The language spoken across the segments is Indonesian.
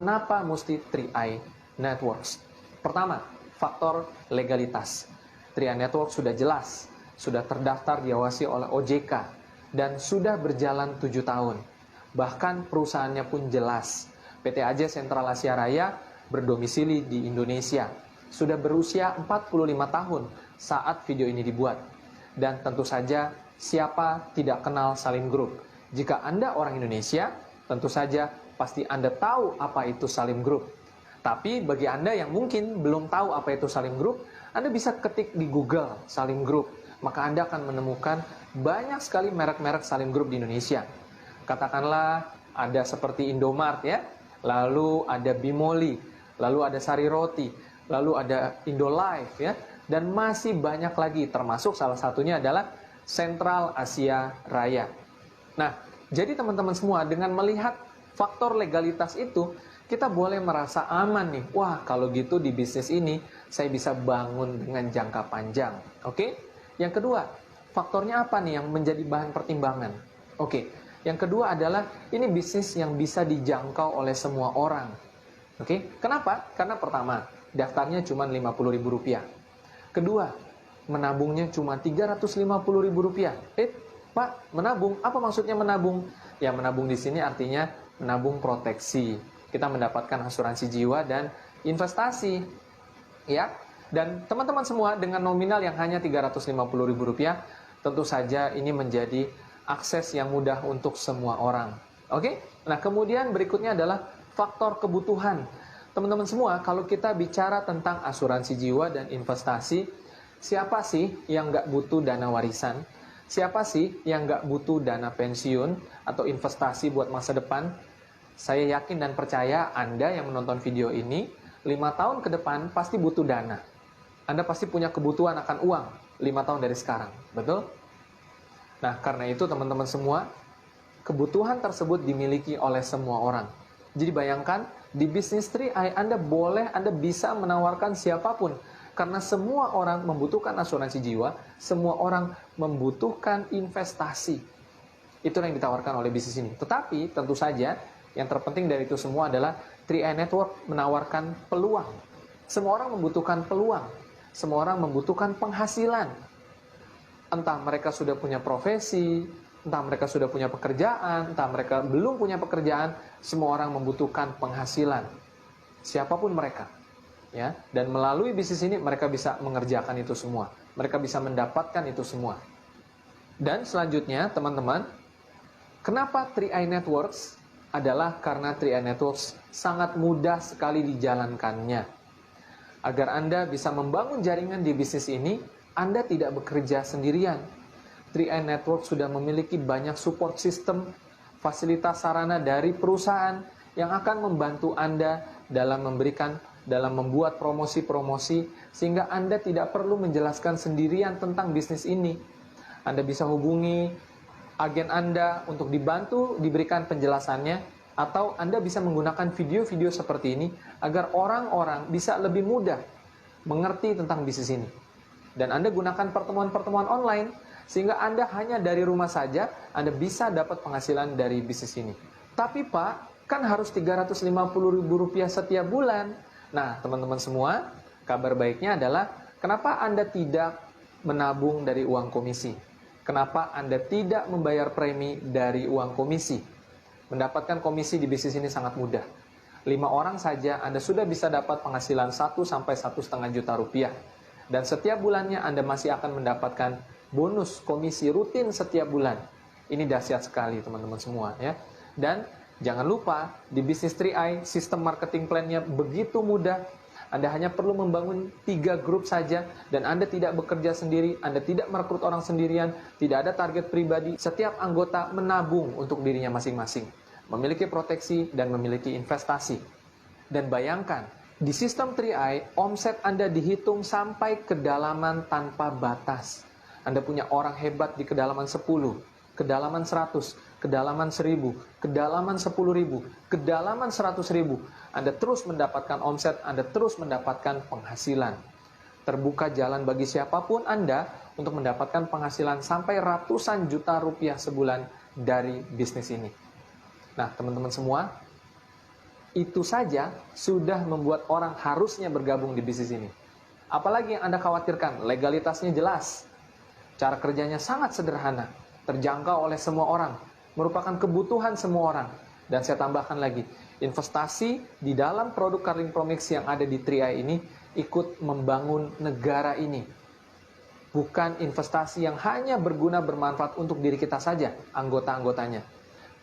Kenapa mesti 3i Networks? Pertama, faktor legalitas. 3i Networks sudah jelas, sudah terdaftar diawasi oleh OJK, dan sudah berjalan 7 tahun. Bahkan perusahaannya pun jelas. PT AJ Sentral Asia Raya berdomisili di Indonesia. Sudah berusia 45 tahun saat video ini dibuat. Dan tentu saja, siapa tidak kenal Salim Group? Jika Anda orang Indonesia, tentu saja pasti Anda tahu apa itu Salim Group. Tapi bagi Anda yang mungkin belum tahu apa itu Salim Group, Anda bisa ketik di Google Salim Group. Maka Anda akan menemukan banyak sekali merek-merek Salim Group di Indonesia. Katakanlah ada seperti Indomart ya, lalu ada Bimoli, lalu ada Sari Roti, lalu ada Indolife ya, dan masih banyak lagi, termasuk salah satunya adalah Sentral Asia Raya. Nah, jadi teman-teman semua, dengan melihat faktor legalitas itu, kita boleh merasa aman nih. Wah, kalau gitu di bisnis ini saya bisa bangun dengan jangka panjang. Oke? Yang kedua, faktornya apa nih yang menjadi bahan pertimbangan? Oke, yang kedua adalah ini bisnis yang bisa dijangkau oleh semua orang. Oke? Kenapa? Karena pertama, daftarnya cuma Rp50.000. Kedua, menabungnya cuma Rp350.000. Pak, menabung? Apa maksudnya menabung? Ya, menabung di sini artinya menabung proteksi. Kita mendapatkan asuransi jiwa dan investasi. Ya. Dan teman-teman semua dengan nominal yang hanya Rp350.000, tentu saja ini menjadi akses yang mudah untuk semua orang. Oke? Nah, kemudian berikutnya adalah faktor kebutuhan. Teman-teman semua, kalau kita bicara tentang asuransi jiwa dan investasi, siapa sih yang nggak butuh dana warisan? Siapa sih yang nggak butuh dana pensiun atau investasi buat masa depan? Saya yakin dan percaya Anda yang menonton video ini, 5 tahun ke depan pasti butuh dana. Anda pasti punya kebutuhan akan uang 5 tahun dari sekarang, betul? Nah, karena itu teman-teman semua, kebutuhan tersebut dimiliki oleh semua orang. Jadi bayangkan, di bisnis 3i Anda bisa menawarkan siapapun. Karena semua orang membutuhkan asuransi jiwa, semua orang membutuhkan investasi. Itu yang ditawarkan oleh bisnis ini. Tetapi tentu saja yang terpenting dari itu semua adalah 3i Network menawarkan peluang. Semua orang membutuhkan peluang. Semua orang membutuhkan penghasilan. Entah mereka sudah punya profesi, entah mereka sudah punya pekerjaan, entah mereka belum punya pekerjaan, semua orang membutuhkan penghasilan. Siapapun mereka. Ya, dan melalui bisnis ini mereka bisa mengerjakan itu semua. Mereka bisa mendapatkan itu semua. Dan selanjutnya, teman-teman, kenapa 3i Networks? Adalah karena 3i Networks sangat mudah sekali dijalankannya. Agar Anda bisa membangun jaringan di bisnis ini, Anda tidak bekerja sendirian. 3i Networks sudah memiliki banyak support system, fasilitas sarana dari perusahaan yang akan membantu Anda dalam membuat promosi-promosi sehingga Anda tidak perlu menjelaskan sendirian tentang bisnis ini. Anda bisa hubungi agen Anda untuk dibantu diberikan penjelasannya, atau Anda bisa menggunakan video-video seperti ini agar orang-orang bisa lebih mudah mengerti tentang bisnis ini. Dan Anda gunakan pertemuan-pertemuan online sehingga Anda hanya dari rumah saja Anda bisa dapat penghasilan dari bisnis ini. Tapi Pak, kan harus Rp350.000 setiap bulan. Nah, teman-teman semua, kabar baiknya adalah kenapa Anda tidak menabung dari uang komisi? Kenapa Anda tidak membayar premi dari uang komisi? Mendapatkan komisi di bisnis ini sangat mudah. 5 orang saja Anda sudah bisa dapat penghasilan 1 sampai 1,5 juta rupiah. Dan setiap bulannya Anda masih akan mendapatkan bonus komisi rutin setiap bulan. Ini dahsyat sekali teman-teman semua ya. Dan jangan lupa, di bisnis 3i, sistem marketing plan-nya begitu mudah. Anda hanya perlu membangun 3 grup saja, dan Anda tidak bekerja sendiri, Anda tidak merekrut orang sendirian, tidak ada target pribadi. Setiap anggota menabung untuk dirinya masing-masing, memiliki proteksi dan memiliki investasi. Dan bayangkan, di sistem 3i, omset Anda dihitung sampai kedalaman tanpa batas. Anda punya orang hebat di kedalaman 10, kedalaman 100, kedalaman 1000, kedalaman 10.000, kedalaman 100.000. Anda terus mendapatkan omset, Anda terus mendapatkan penghasilan. Terbuka jalan bagi siapapun Anda untuk mendapatkan penghasilan sampai ratusan juta rupiah sebulan dari bisnis ini. Nah, teman-teman semua, Itu saja sudah membuat orang harusnya bergabung di bisnis ini. Apalagi yang Anda khawatirkan, legalitasnya jelas, cara kerjanya sangat sederhana, terjangkau oleh semua orang, merupakan kebutuhan semua orang. Dan saya tambahkan lagi, investasi di dalam produk Carling Promix yang ada di 3i ini ikut membangun negara ini. Bukan investasi yang hanya berguna bermanfaat untuk diri kita saja, anggota-anggotanya,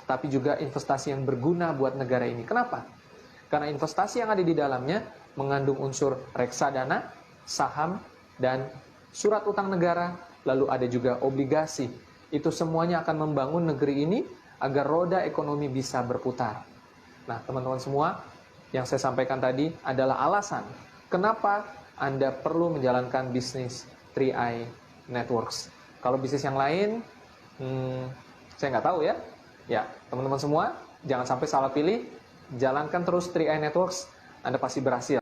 tapi juga investasi yang berguna buat negara ini. Kenapa? Karena investasi yang ada di dalamnya mengandung unsur reksadana, saham, dan surat utang negara, lalu ada juga obligasi. Itu semuanya akan membangun negeri ini agar roda ekonomi bisa berputar. Nah, teman-teman semua, yang saya sampaikan tadi adalah alasan kenapa Anda perlu menjalankan bisnis 3i Networks. Kalau bisnis yang lain, saya nggak tahu ya. Ya, teman-teman semua, jangan sampai salah pilih. Jalankan terus 3i Networks, Anda pasti berhasil.